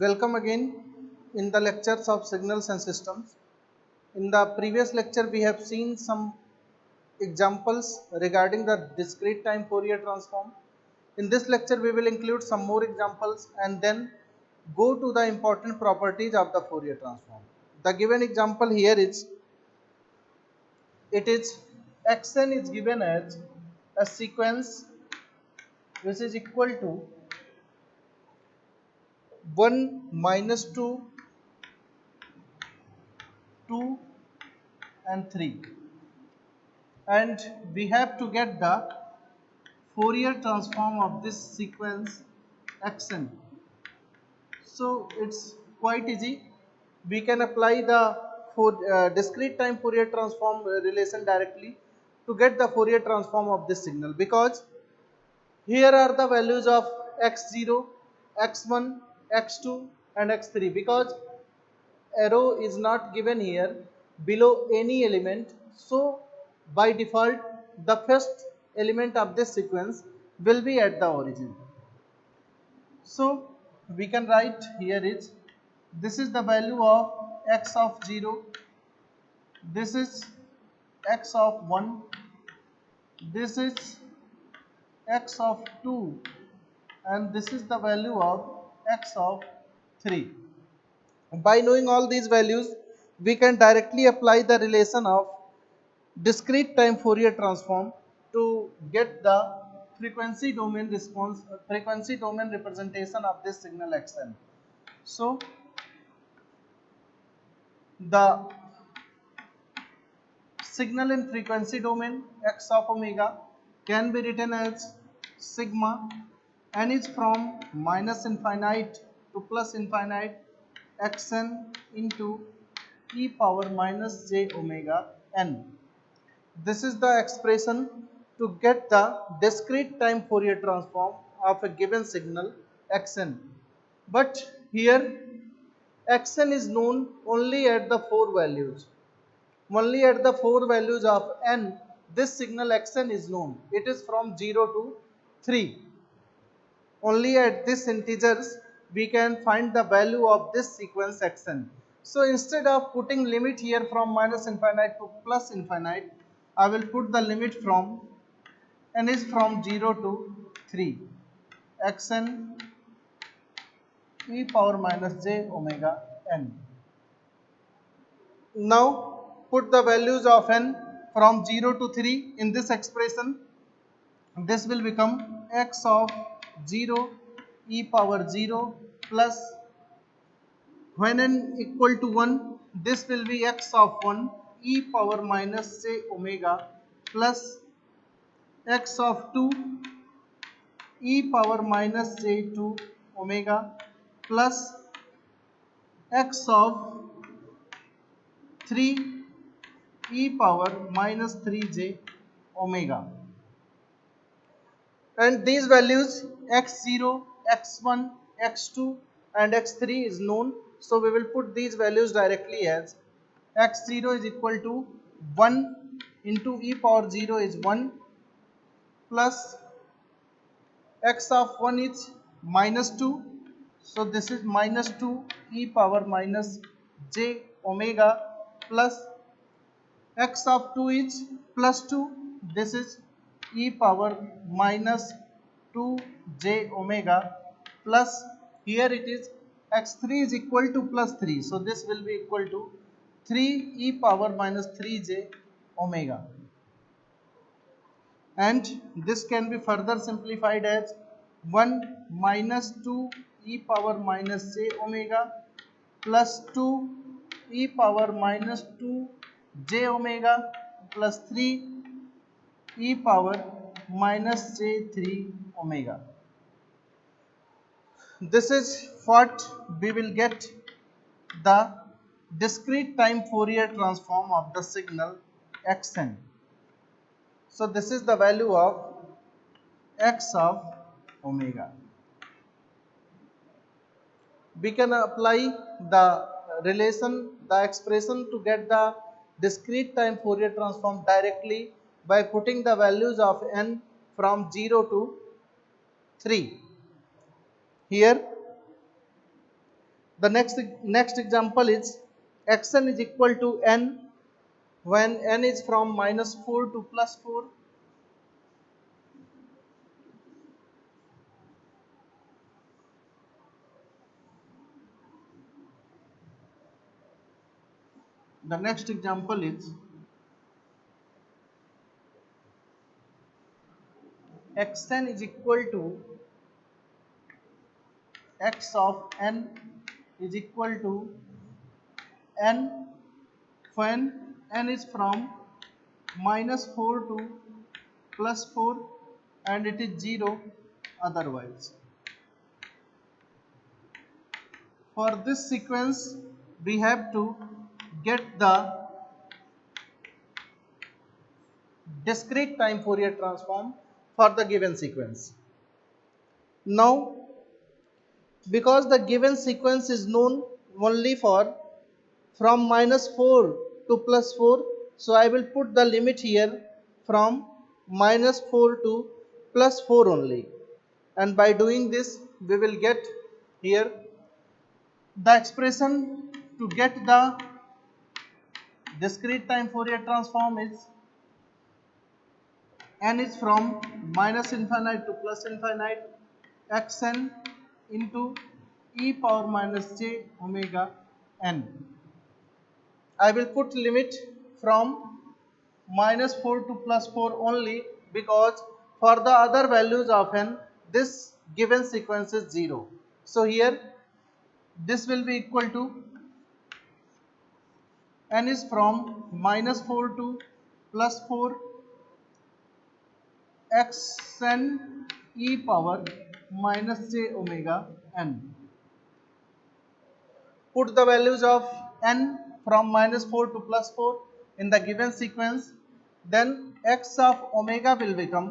Welcome again in the lectures of signals and systems. In the previous lecture, we have seen some examples regarding the discrete time Fourier transform. In this lecture, we will include some more examples and then go to the important properties of the Fourier transform. The given example here is, it is xn is given as a sequence which is equal to 1 minus 2, 2 and 3, and we have to get the Fourier transform of this sequence xn. So it's quite easy. We can apply the discrete time Fourier transform relation directly to get the Fourier transform of this signal, because here are the values of x0, x1, x2 and x3, because arrow is not given here below any element. So by default the first element of this sequence will be at the origin. So we can write here is, this is the value of x of 0, this is x of 1, this is x of 2 and this is the value of x of 3. By knowing all these values, we can directly apply the relation of discrete time Fourier transform to get the frequency domain response, frequency domain representation of this signal xn. So the signal in frequency domain x of omega can be written as sigma n is from minus infinite to plus infinite xn into e power minus j omega n. This is the expression to get the discrete time Fourier transform of a given signal xn. But here xn is known only at the four values. Only at the four values of n, this signal xn is known. It is from 0 to 3. Only at these integers we can find the value of this sequence xn. So instead of putting limit here from minus infinite to plus infinite, I will put the limit from n is from 0 to 3, xn e power minus j omega n. Now put the values of n from 0 to 3 in this expression. This will become x of 0 e power 0 plus, when n equal to 1, this will be x of 1 e power minus j omega plus x of 2 e power minus j2 omega plus x of 3 e power minus 3j omega. And these values x0, x1, x2 and x3 is known. So we will put these values directly as x0 is equal to 1 into e power 0 is 1 plus x of 1 is minus 2. So this is minus 2 e power minus j omega plus x of 2 is plus 2. This is e power minus 2j omega plus, here it is x3 is equal to plus 3. So this will be equal to 3 e power minus 3j omega. And this can be further simplified as 1 minus 2 e power minus j omega plus 2 e power minus 2 j omega plus 3 e power minus j3 omega. This is what we will get the discrete time Fourier transform of the signal xn. So this is the value of x of omega. We can apply the relation, the expression to get the discrete time Fourier transform directly by putting the values of n from 0 to 3. Here The next example is xn is equal to n when n is from -4 to +4. The next example is xn is equal to x of n is equal to n when n is from -4 to +4 and it is 0 otherwise. For this sequence we have to get the discrete time Fourier transform for the given sequence. Now, because the given sequence is known only for from -4 to +4, so I will put the limit here from -4 to +4 only, and by doing this we will get here the expression to get the discrete time Fourier transform is n is from -infinite to +infinite xn into e power minus j omega n. I will put limit from -4 to +4 only because for the other values of n this given sequence is 0. So here this will be equal to n is from -4 to +4 xn e power minus j omega n. Put the values of n from -4 to +4 in the given sequence, then x of omega will become,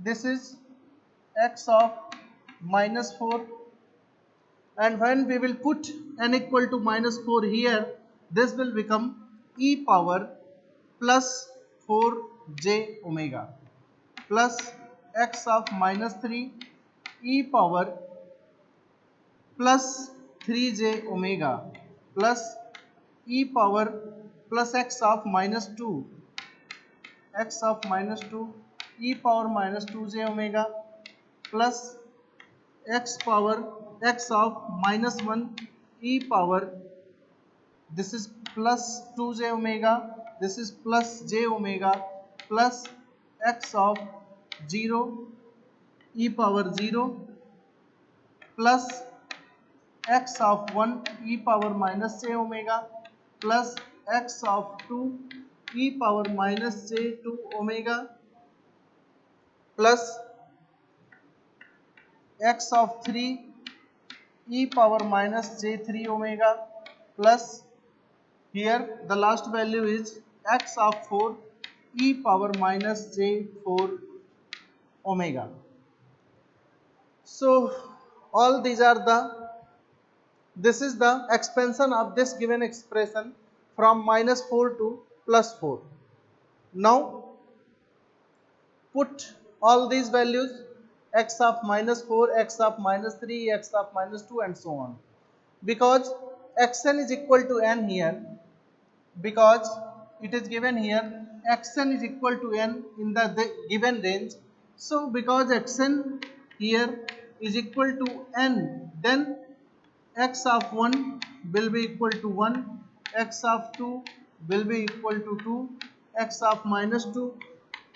this is x of -4, and when we will put n equal to -4 here, this will become e power plus 4j omega plus x of -3 e power plus 3j omega plus e power plus x of -2 e power -2j omega plus x of -1 e power, this is plus 2j omega, this is plus j omega plus x of 0 e power 0 plus x of 1 e power minus j omega plus x of 2 e power minus j 2 omega plus x of 3 e power minus j 3 omega plus, here the last value is x of 4 e power minus j 4 omega. So all these are this is the expansion of this given expression from -4 to +4. Now put all these values, x of -4, x of -3, x of -2 and so on. Because xn is equal to n here, because it is given here xn is equal to n in the given range. So because xn here is equal to n, then x of 1 will be equal to 1, x of 2 will be equal to 2, x of -2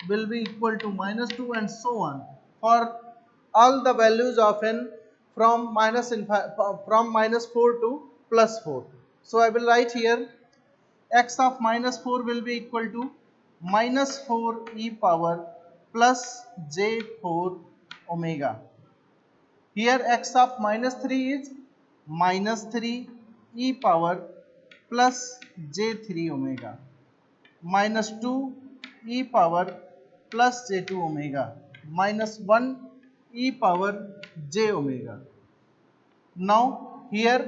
will be equal to -2 and so on for all the values of n from -4 to +4. So I will write here x of -4 will be equal to -4 e power plus j 4 omega. Here x of -3 is -3 e power plus j 3 omega, -2 e power plus j 2 omega, -1 e power j omega. Now here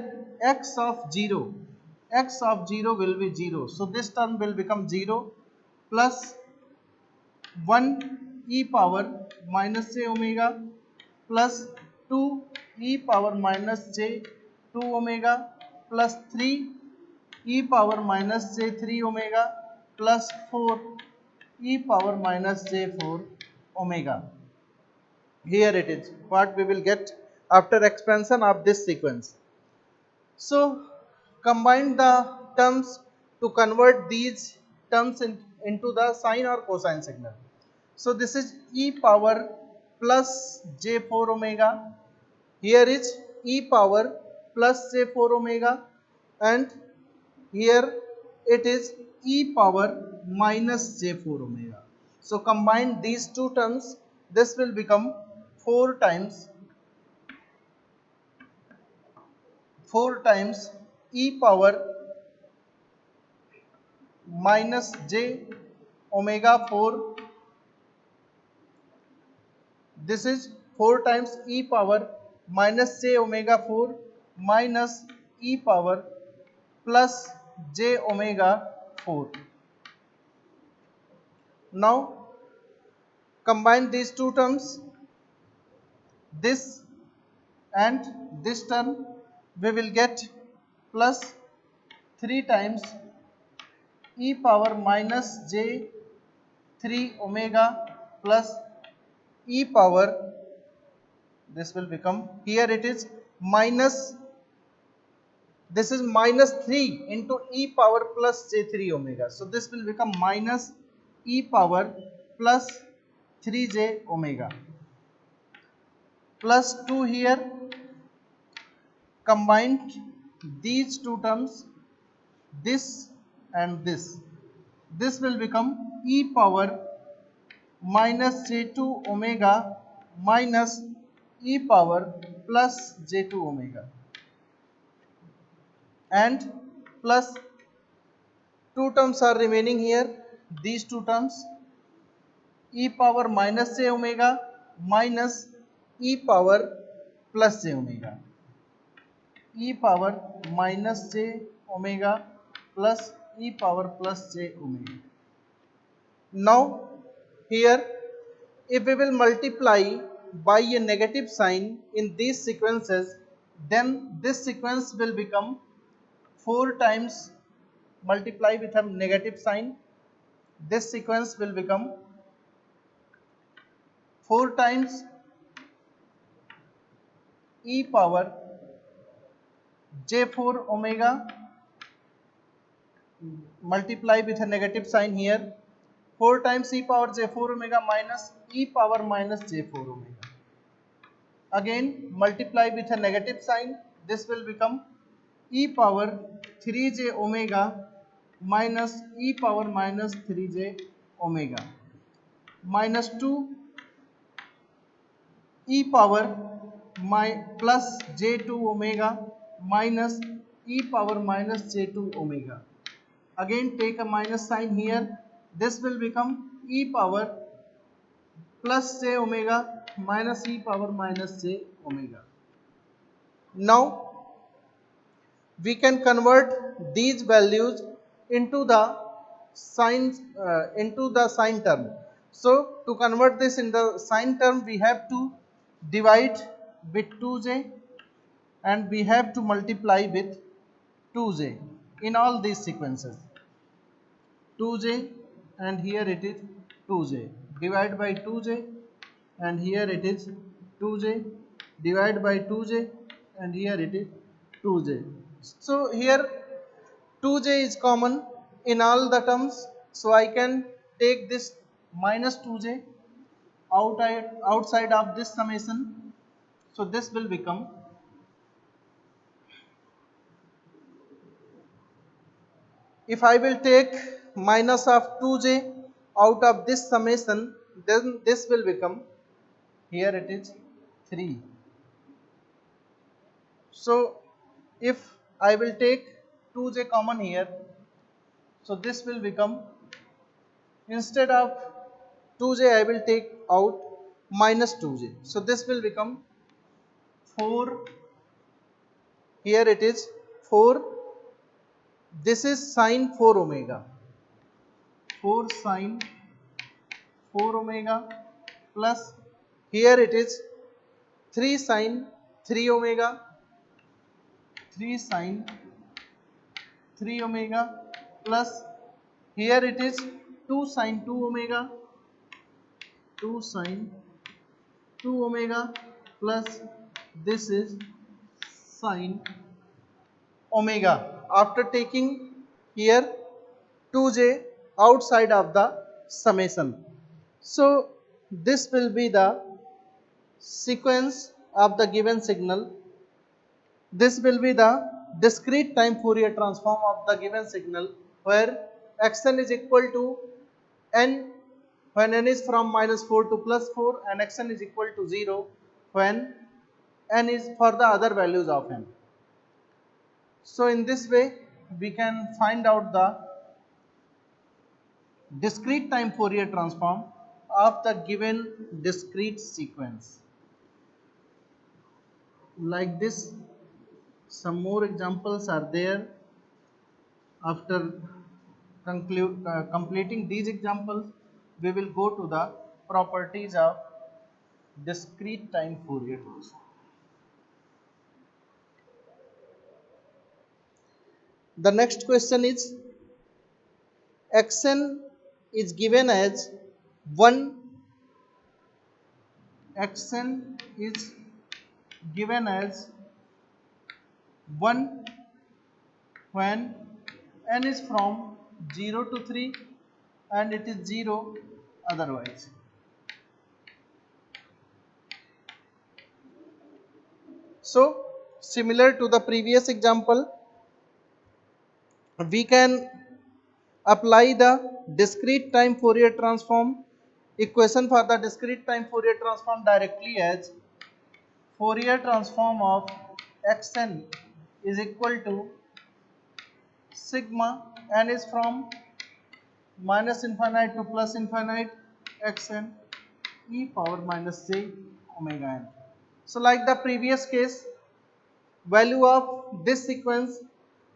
x of 0 will be 0, so this term will become 0 plus 1 e power minus j omega plus 2 e power minus j 2 omega plus 3 e power minus j 3 omega plus 4 e power minus j 4 omega. Here it is what we will get after expansion of this sequence. So combine the terms to convert these terms into the sine or cosine signal. So this is e power plus j4 omega. Here is e power plus j4 omega, and here it is e power minus j4 omega. So combine these two terms, this will become 4 times 4 times e power minus j omega 4. This is 4 times e power minus j omega 4 minus e power plus j omega 4. Now combine these two terms, this and this term, we will get plus 3 times e power minus j 3 omega plus e power, this will become, here it is minus, this is minus 3 into e power plus j3 omega. So this will become minus e power plus 3j omega plus 2 here. Combined these two terms, this and this will become e power minus j2 omega minus e power plus j2 omega, and plus two terms are remaining here, these two terms, e power minus j omega minus e power plus j omega, e power minus j omega plus e power plus j omega. Now here, if we will multiply by a negative sign in these sequences, then this sequence will become 4 times, multiply with a negative sign, this sequence will become 4 times e power j4 omega, multiply with a negative sign here, 4 times e power j4 omega minus e power minus j4 omega. Again multiply with a negative sign, this will become e power 3j omega minus e power minus 3j omega minus 2 e power plus j2 omega minus e power minus j2 omega. Again take a minus sign here, this will become e power plus j omega minus e power minus j omega. Now we can convert these values into the sine term. So to convert this in the sine term, we have to divide with 2j and we have to multiply with 2j in all these sequences. 2j and here it is 2j, divide by 2j and here it is 2j, divide by 2j and here it is 2j. So here 2j is common in all the terms, so I can take this minus 2j outside of this summation. So this will become, if I will take minus of 2j out of this summation, then this will become, here it is 3. So if I will take 2j common here, so this will become, instead of 2j I will take out minus 2j. So this will become 4, here it is 4, this is sine 4 omega, 4 sine 4 omega plus, here it is 3 sine 3 omega 3 sine 3 omega plus here it is 2 sine 2 omega, 2 sine 2 omega plus this is sine omega after taking here 2j outside of the summation. So this will be the sequence of the given signal. This will be the discrete time Fourier transform of the given signal where xn is equal to n when n is from -4 to +4 and xn is equal to 0 when n is for the other values of n. So in this way we can find out the discrete time Fourier transform of the given discrete sequence. Like this, some more examples are there. After completing these examples, we will go to the properties of discrete time Fourier transform. The next question is xn is given as 1, xn is given as 1 when n is from 0 to 3 and it is 0 otherwise. So similar to the previous example, we can apply the discrete time Fourier transform equation for the discrete time Fourier transform directly as Fourier transform of xn is equal to sigma n is from minus infinite to plus infinite xn e power minus j omega n. So like the previous case, value of this sequence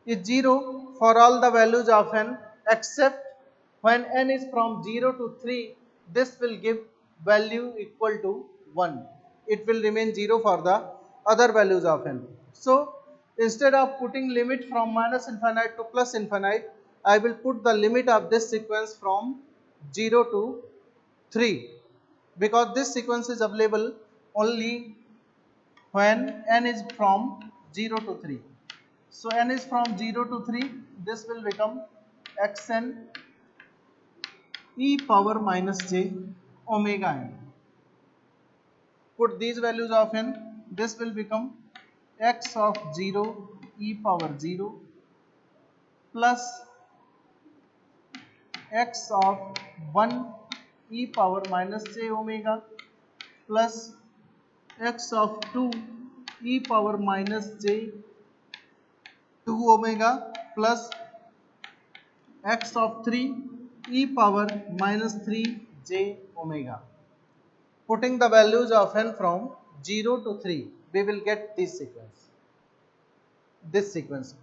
is 0 for all the values of n except when n is from 0 to 3, this will give value equal to 1. It will remain 0 for the other values of n. So instead of putting limit from minus infinite to plus infinite, I will put the limit of this sequence from 0 to 3 because this sequence is available only when n is from 0 to 3. So n is from 0 to 3, this will become xn e power minus j omega n. Put these values of n, this will become x of 0 e power 0 plus x of 1 e power minus j omega plus x of 2 e power minus j 2 omega plus x of 3 e power minus 3 j omega. Putting the values of n from 0 to 3, we will get this sequence.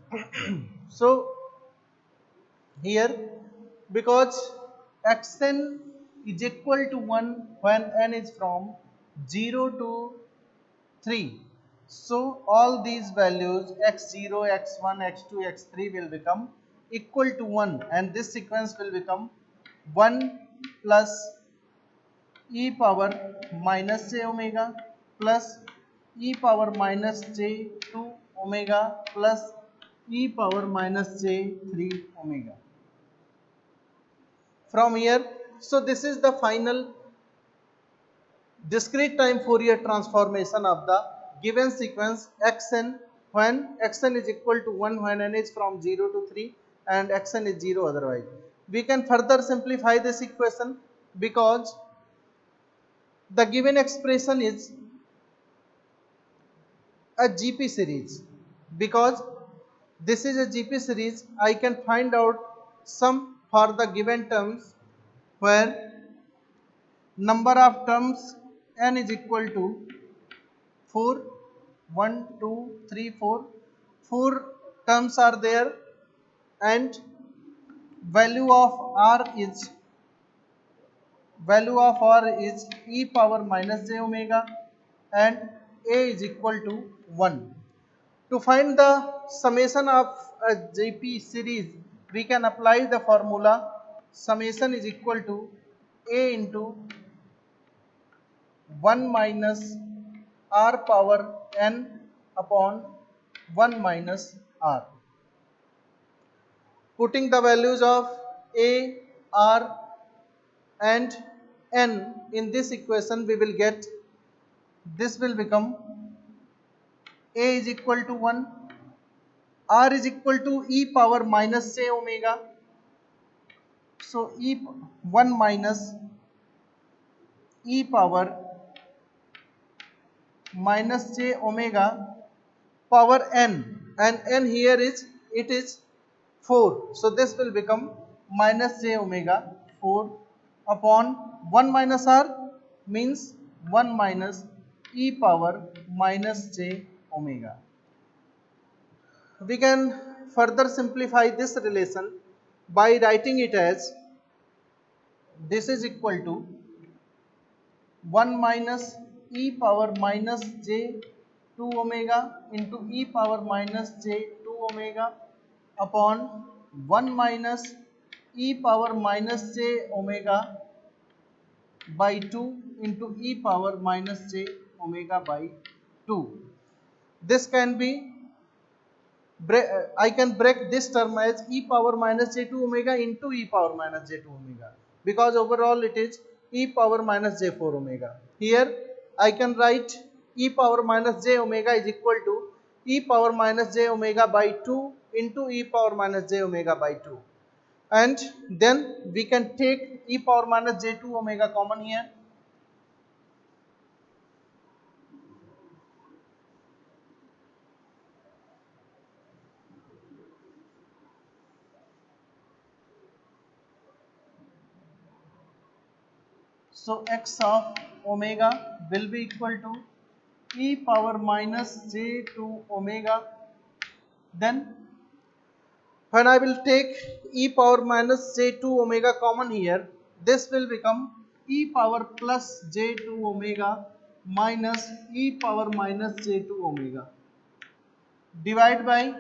So here, because xn is equal to 1 when n is from 0 to 3, so all these values x0, x1, x2, x3 will become equal to 1 and this sequence will become 1 plus e power minus j omega plus e power minus j 2 omega plus e power minus j 3 omega. From here, so this is the final discrete time Fourier transformation of the given sequence xn when xn is equal to 1 when n is from 0 to 3 and xn is 0 otherwise. We can further simplify this equation because the given expression is a GP series. Because this is a GP series, I can find out sum for the given terms where number of terms n is equal to 4, 1, 2, 3, 4. 4 terms are there and value of r is e power minus j omega and a is equal to 1. To find the summation of a JP series, we can apply the formula summation is equal to A into 1 minus R power n upon 1 minus R. Putting the values of A, R and n in this equation, we will get this will become A is equal to 1, R is equal to e power minus j omega. So e 1 minus e power minus j omega power n, and n here is it is 4. So this will become minus j omega 4 upon 1 minus r means 1 minus e power minus j omega. We can further simplify this relation by writing it as this is equal to 1 minus e power minus j 2 omega into e power minus j 2 omega upon 1 minus e power minus j omega by 2 into e power minus j omega by 2. This can be I can break this term as e power minus j2 omega into e power minus j2 omega, because overall it is e power minus j4 omega. Here I can write e power minus j omega is equal to e power minus j omega by 2 into e power minus j omega by 2, and then we can take e power minus j2 omega common here. So x of omega will be equal to e power minus j2 omega. Then when I will take e power minus j2 omega common here, this will become e power plus j2 omega minus e power minus j2 omega. Divide by,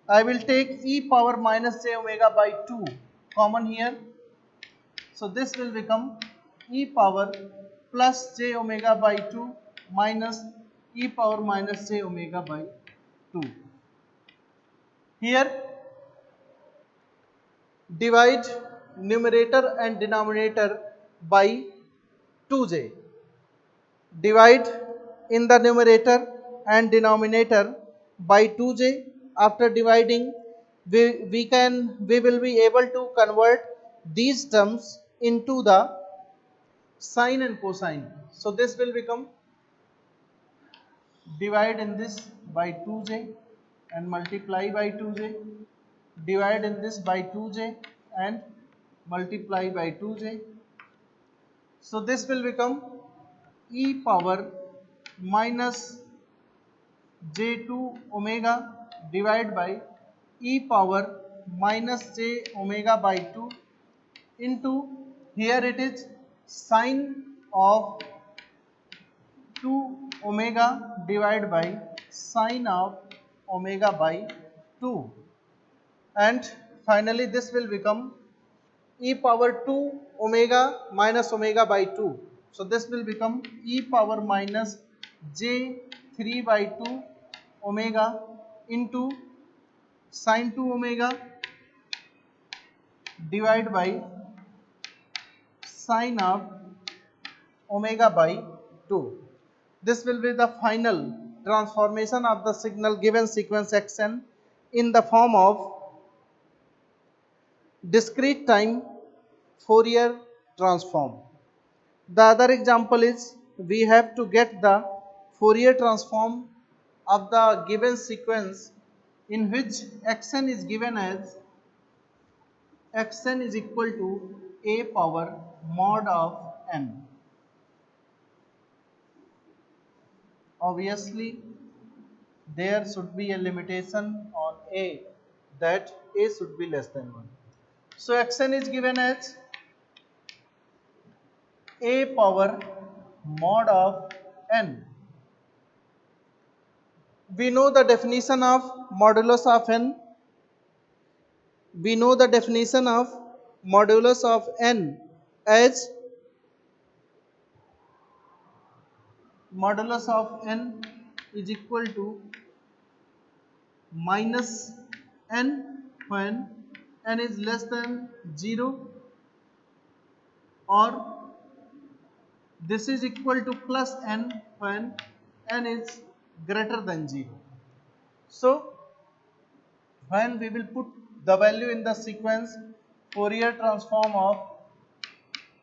I will take e power minus j omega by 2 common here. So this will become e power plus j omega by 2 minus e power minus j omega by 2. Here divide numerator and denominator by 2j. Divide in the numerator and denominator by 2j. After dividing, we will be able to convert these terms into the sine and cosine. So this will become divide in this by 2j and multiply by 2j, divide in this by 2j and multiply by 2j. So this will become e power minus j2 omega divided by e power minus j omega by 2 into, here it is sine of 2 omega divided by sine of omega by 2, and finally this will become e power 2 omega minus omega by 2. So this will become e power minus j3 by 2 omega into sine 2 omega divided by sine of omega by 2. This will be the final transformation of the signal given sequence xn in the form of discrete time Fourier transform. The other example is we have to get the Fourier transform of the given sequence in which xn is given as xn is equal to a power mod of n. Obviously, there should be a limitation on a, that a should be less than 1. So xn is given as a power mod of n. We know the definition of modulus of n. We know the definition of modulus of n as modulus of n is equal to minus n when n is less than 0, or this is equal to plus n when n is greater than 0. So when we will put the value in the sequence, Fourier transform of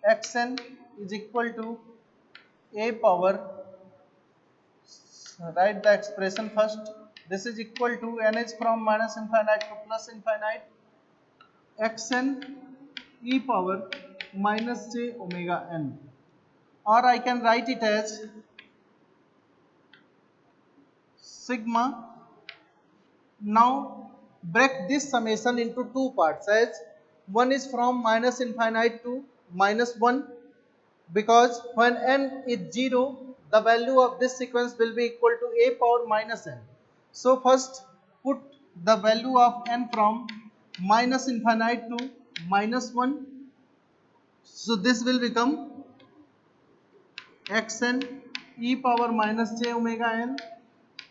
xn is equal to a power, write the expression first. This is equal to n is from minus infinite to plus infinite, xn e power minus j omega n, or I can write it as sigma. Now break this summation into two parts, as one is from minus infinite to minus 1, because when n is 0, the value of this sequence will be equal to a power minus n. So first put the value of n from minus infinite to minus 1. So this will become xn e power minus j omega n,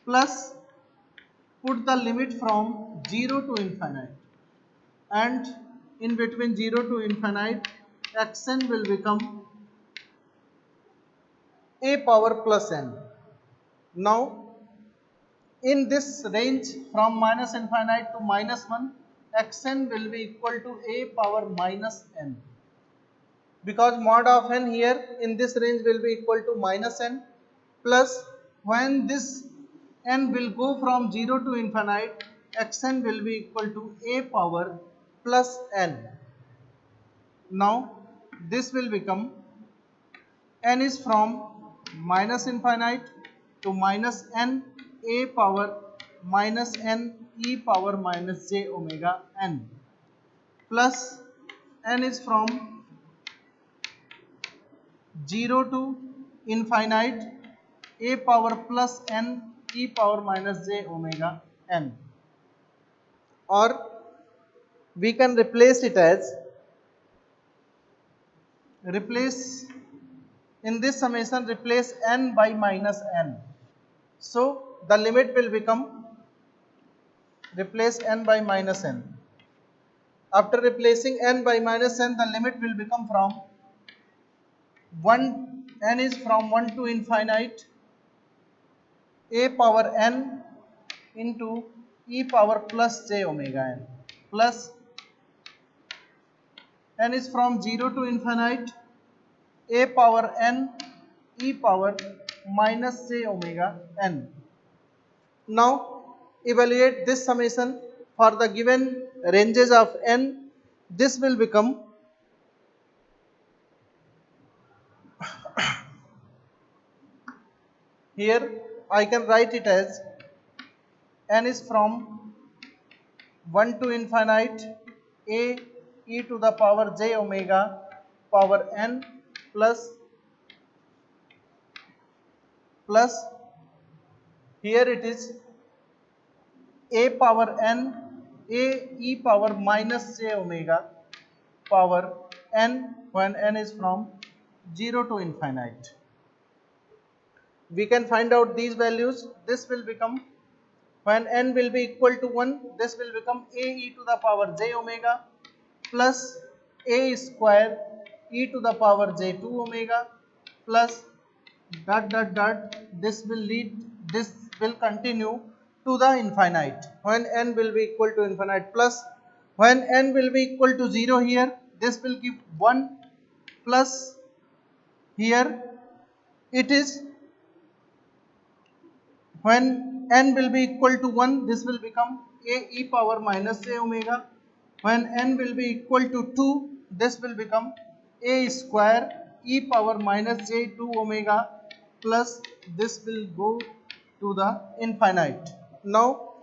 plus put the limit from 0 to infinite, and in between 0 to infinite xn will become a power plus n. Now in this range from minus infinite to minus 1, xn will be equal to a power minus n, because mod of n here in this range will be equal to minus n, plus when this n will go from 0 to infinite, xn will be equal to a power plus n. Now this will become n is from minus infinite to minus n a power minus n e power minus j omega n, plus n is from 0 to infinite a power plus n e power minus j omega n, or we can replace it as, replace in this summation, replace n by minus n. So the limit will become, replace n by minus n. After replacing n by minus n, the limit will become from 1, n is from 1 to infinite a power n into e power plus j omega n, plus n is from 0 to infinite a power n e power minus j omega n. Now evaluate this summation for the given ranges of n. This will become, here I can write it as n is from 1 to infinite a e to the power j omega power n, plus here it is a power n a e power minus j omega power n when n is from 0 to infinite. We can find out these values. This will become, when n will be equal to 1, this will become a e to the power j omega plus a square e to the power j2 omega plus dot dot dot. This will lead, this will continue to the infinite when n will be equal to infinite, plus when n will be equal to 0, here this will give 1, plus here it is when n will be equal to 1, this will become a e power minus j omega. When n will be equal to 2, this will become a square e power minus j2 omega, plus this will go to the infinite. Now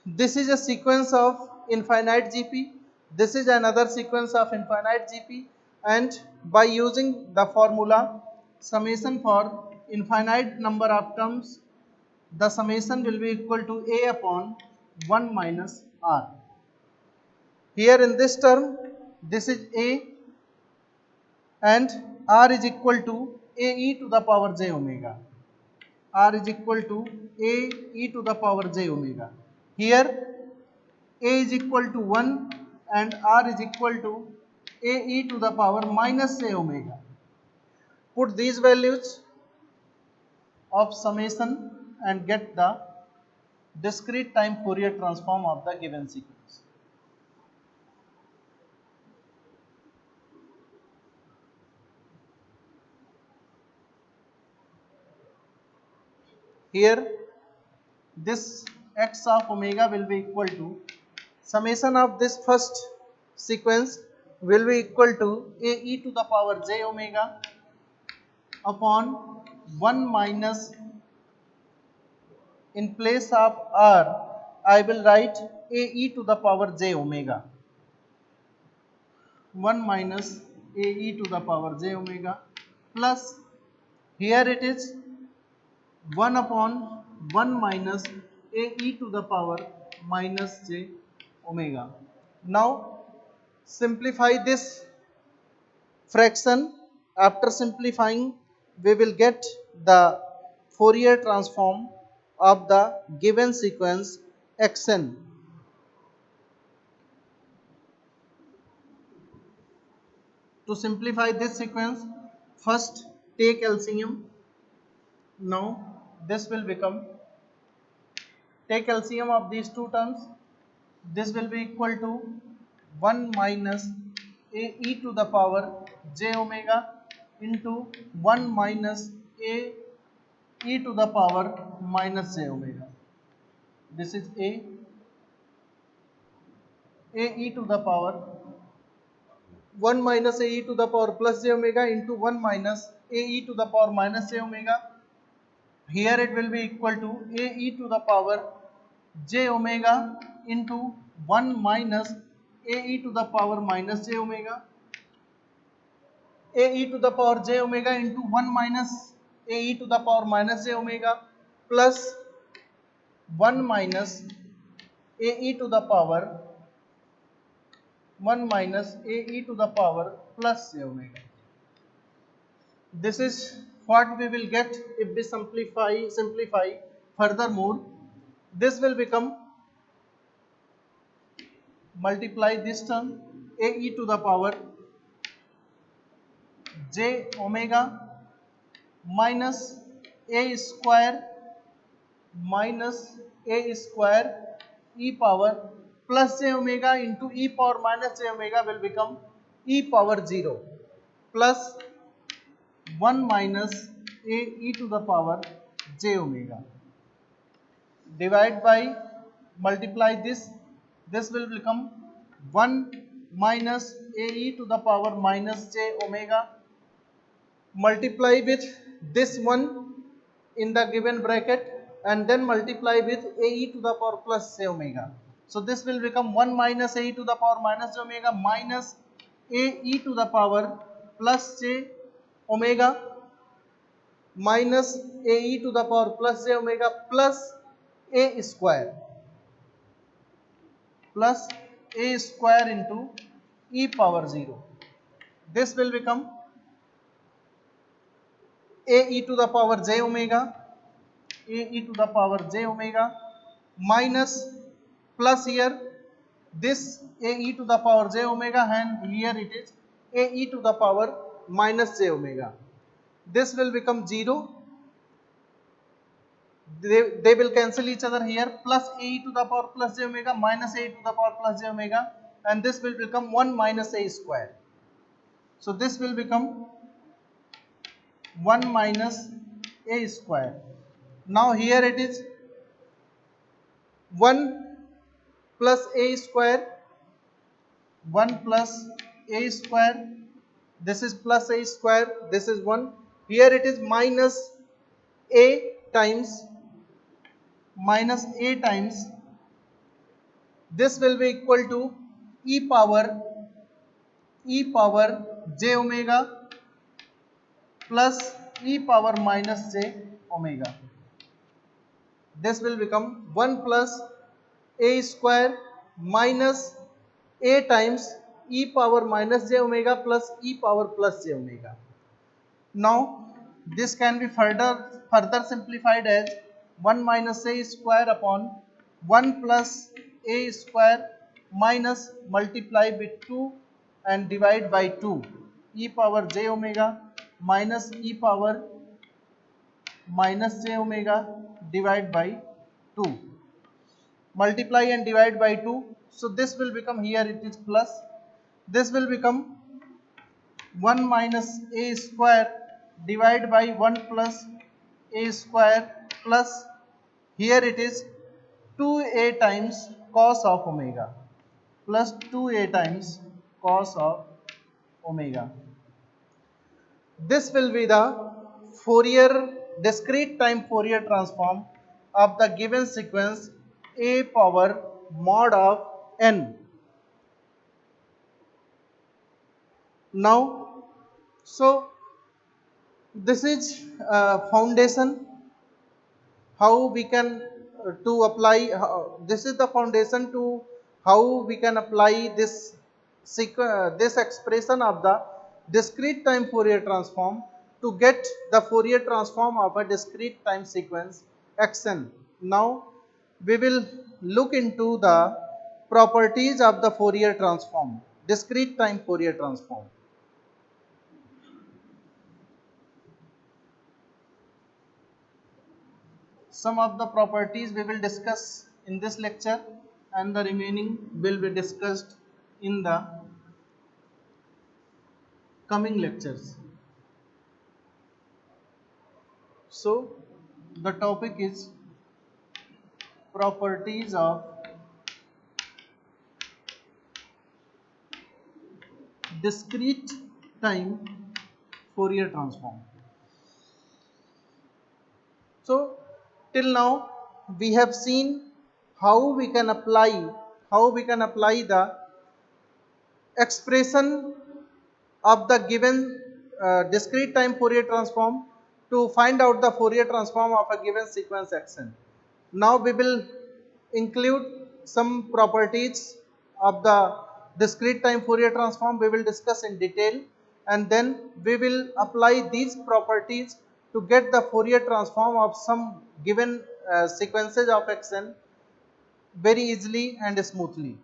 this is a sequence of infinite GP, this is another sequence of infinite GP, and by using the formula summation for infinite number of terms the summation will be equal to A upon 1 minus R. Here in this term, this is A and R is equal to A e to the power j omega. R is equal to A e to the power j omega. Here A is equal to 1 and R is equal to A e to the power minus j omega. Put these values of summation and get the discrete time Fourier transform of the given sequence. Here this x of omega will be equal to summation of this first sequence will be equal to A e to the power j omega upon 1 minus, in place of R I will write A e to the power j omega, 1 minus A e to the power j omega, plus here it is 1 upon 1 minus A e to the power minus j omega. Now simplify this fraction. After simplifying, we will get the Fourier transform of the given sequence xn. To simplify this sequence, first take LCM. Now this will become, take LCM of these two terms. This will be equal to 1 minus A e to the power j omega into 1 minus A e to the power minus j omega. This is A e to the power 1 minus A e to the power plus j omega into 1 minus A e to the power minus j omega. Here it will be equal to A e to the power j omega into 1 minus A e to the power minus j omega. A e to the power j omega into 1 minus A e to the power minus j omega plus 1 minus A e to the power 1 minus A e to the power plus j omega. This is what we will get if we simplify furthermore. This will become, multiply this term A e to the power j omega minus A square minus A square e power plus j omega into e power minus j omega will become e power 0 plus 1 minus A e to the power j omega. Divide by, multiply this, this will become 1 minus A e to the power minus j omega, multiply with this one in the given bracket and then multiply with A e to the power plus j omega. So this will become 1 minus A e to the power minus j omega minus A e to the power plus j omega minus A e to the power plus j omega plus A square into e power 0. This will become A e to the power j omega, A e to the power j omega minus, plus here this A e to the power j omega and here it is A e to the power minus j omega. This will become 0. They will cancel each other here, plus A e to the power plus j omega minus A e to the power plus j omega, and this will become 1 minus A square. So this will become 1 minus A square. Now here it is 1 plus A square, 1 plus A square, this is plus A square, this is 1. Here it is minus A times, this will be equal to e power j omega plus e power minus j omega. this will become 1 plus a square minus a times e power minus j omega plus e power plus j omega. Now this can be further simplified as 1 minus a square upon 1 plus a square minus multiply with 2 and divide by 2 e power j omega minus e power minus j omega divide by 2, multiply and divide by 2, so this will become, here it is plus, this will become 1 minus a square divide by 1 plus a square plus, here it is 2a times cos of omega plus 2a times cos of omega. This will be the Fourier discrete time Fourier transform of the given sequence a power mod of n. Now, so this is foundation how we can to apply, this is the foundation to how we can apply this this expression of the discrete time Fourier transform to get the Fourier transform of a discrete time sequence xn. Now we will look into the properties of the Fourier transform, discrete time Fourier transform. Some of the properties we will discuss in this lecture and the remaining will be discussed in the coming lectures. So the topic is properties of discrete time Fourier transform. So till now we have seen how we can apply the expression of the given discrete time Fourier transform to find out the Fourier transform of a given sequence xn. Now we will include some properties of the discrete time Fourier transform, we will discuss in detail, and then we will apply these properties to get the Fourier transform of some given sequences of xn very easily and smoothly.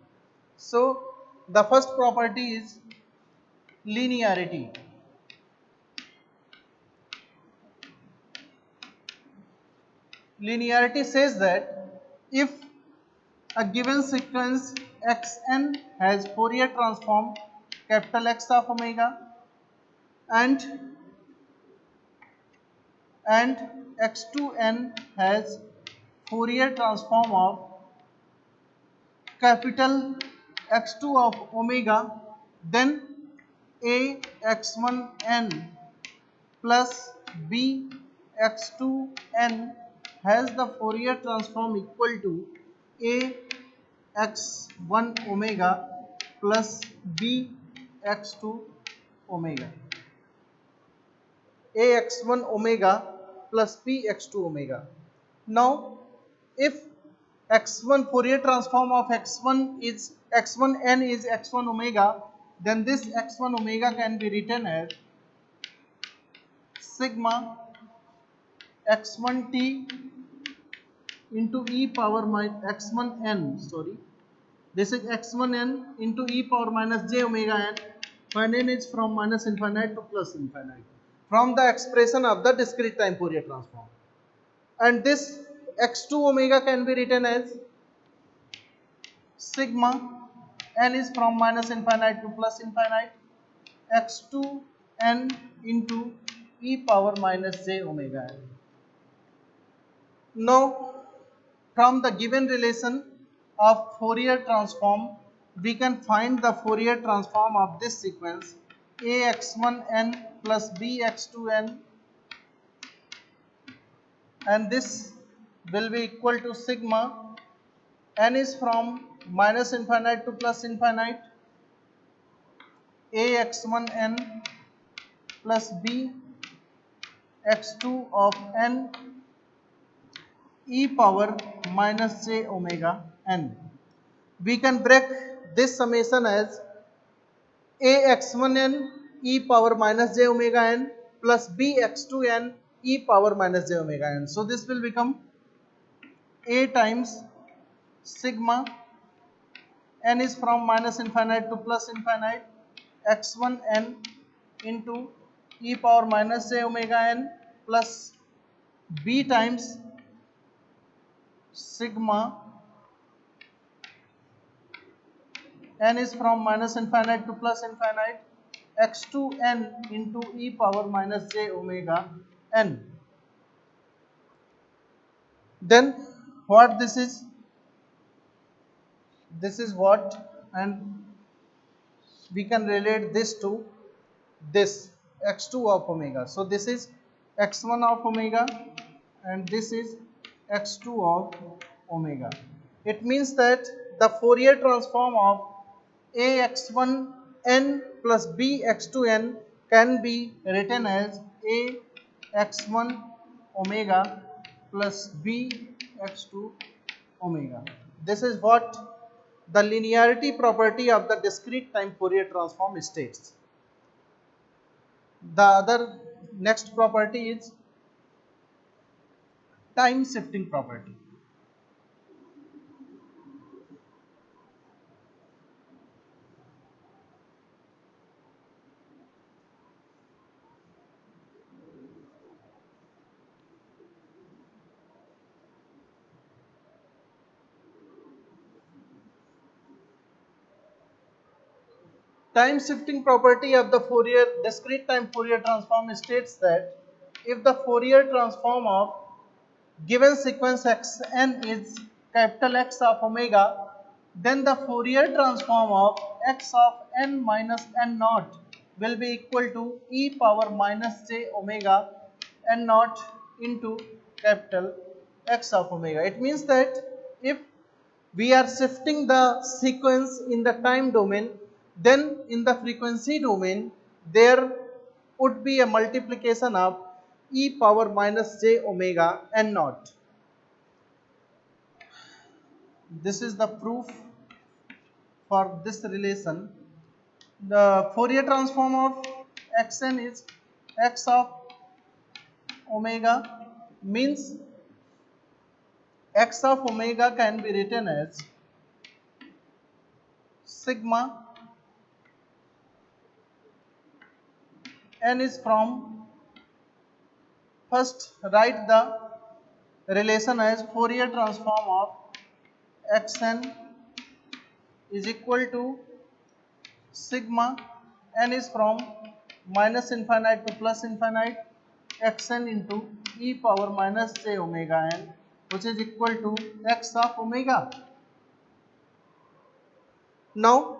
So the first property is linearity. Linearity says that if a given sequence xn has Fourier transform capital X of omega and x2n has Fourier transform of capital X2 of omega, then a x1n plus b x2n has the Fourier transform equal to a x1 omega plus b x2 omega, a x1 omega plus b x2 omega. Now if x1 Fourier transform of x1 is x1n is x1 omega, then this x1 omega can be written as sigma x1t into e power x1n, sorry, this is x1n into e power minus j omega n, when n is from minus infinite to plus infinite, from the expression of the discrete time Fourier transform. And this x2 omega can be written as sigma n is from minus infinite to plus infinite x2 n into e power minus j omega n. Now from the given relation of Fourier transform, we can find the Fourier transform of this sequence ax1n plus bx2n, and this will be equal to sigma n is from minus infinite to plus infinite ax1n plus b x2 of n e power minus j omega n. We can break this summation as ax1n e power minus j omega n plus bx2n e power minus j omega n. So this will become a times sigma n is from minus infinite to plus infinite x1n into e power minus j omega n plus b times sigma n is from minus infinite to plus infinite x2n into e power minus j omega n. Then what this is what, and we can relate this to this x2 of omega. So this is x1 of omega and this is x2 of omega. It means that the Fourier transform of ax1n plus bx2n can be written as ax1 omega plus bx2 omega. This is what the linearity property of the discrete time Fourier transform states. The other next property is time shifting property. Time shifting property of the Fourier discrete time Fourier transform states that if the Fourier transform of given sequence xn is capital X of omega, then the Fourier transform of x of n minus n naught will be equal to e power minus j omega n naught into capital X of omega. It means that if we are shifting the sequence in the time domain, then in the frequency domain there would be a multiplication of e power minus j omega n naught. This is the proof for this relation. The Fourier transform of xn is x of omega, means x of omega can be written as sigma n is from, first write the relation as Fourier transform of xn is equal to sigma n is from minus infinite to plus infinite xn into e power minus j omega n, which is equal to x of omega. Now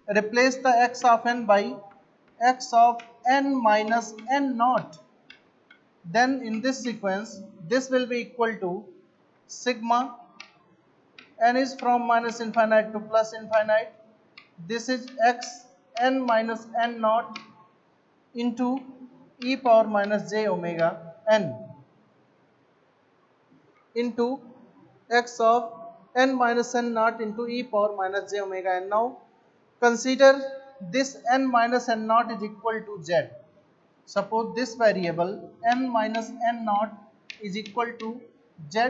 replace the x of n by x of n minus n naught. Then in this sequence this will be equal to sigma n is from minus infinite to plus infinite. This is x n minus n naught into e power minus j omega n into x of n minus n naught into e power minus j omega n. Now consider this n minus n naught is equal to z. Suppose this variable n minus n naught is equal to z,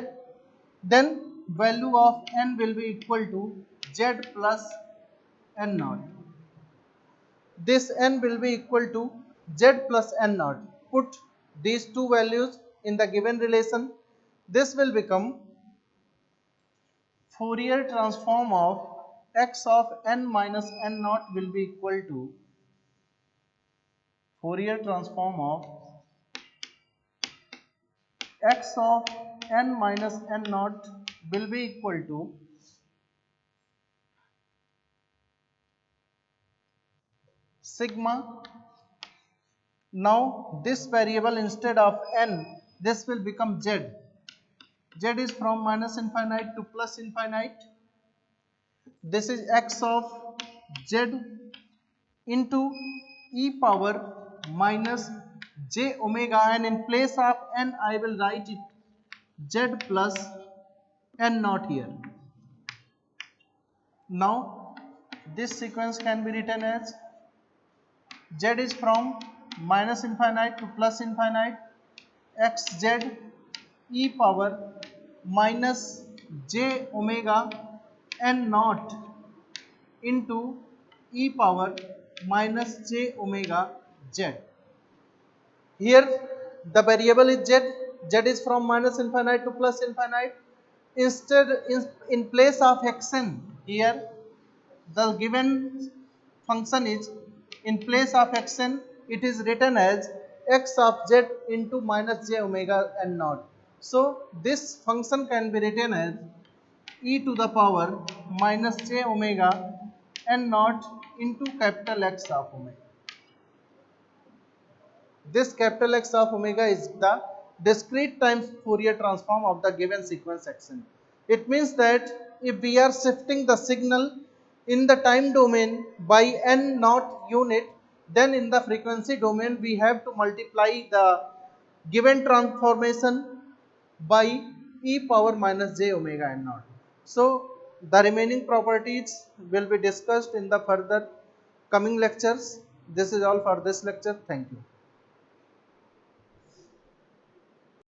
then value of n will be equal to z plus n naught. This n will be equal to z plus n naught. Put these two values in the given relation. This will become Fourier transform of x of n minus n naught will be equal to Fourier transform of x of n minus n naught will be equal to sigma. Now this variable instead of n, this will become z. Z is from minus infinite to plus infinite. This is x of z into e power minus j omega n. In place of n I will write it z plus n naught here. Now this sequence can be written as z is from minus infinite to plus infinite xz e power minus j omega n naught into e power minus j omega z. Here the variable is z. Z is from minus infinite to plus infinite. Instead, in place of xn, here the given function is, in place of xn, it is written as x of z into minus j omega n naught. So this function can be written as e to the power minus j omega n naught into capital X of omega. This capital X of omega is the discrete time Fourier transform of the given sequence xn. It means that if we are shifting the signal in the time domain by n naught unit, then in the frequency domain we have to multiply the given transformation by e power minus j omega n naught. So the remaining properties will be discussed in the further coming lectures. This is all for this lecture. Thank you.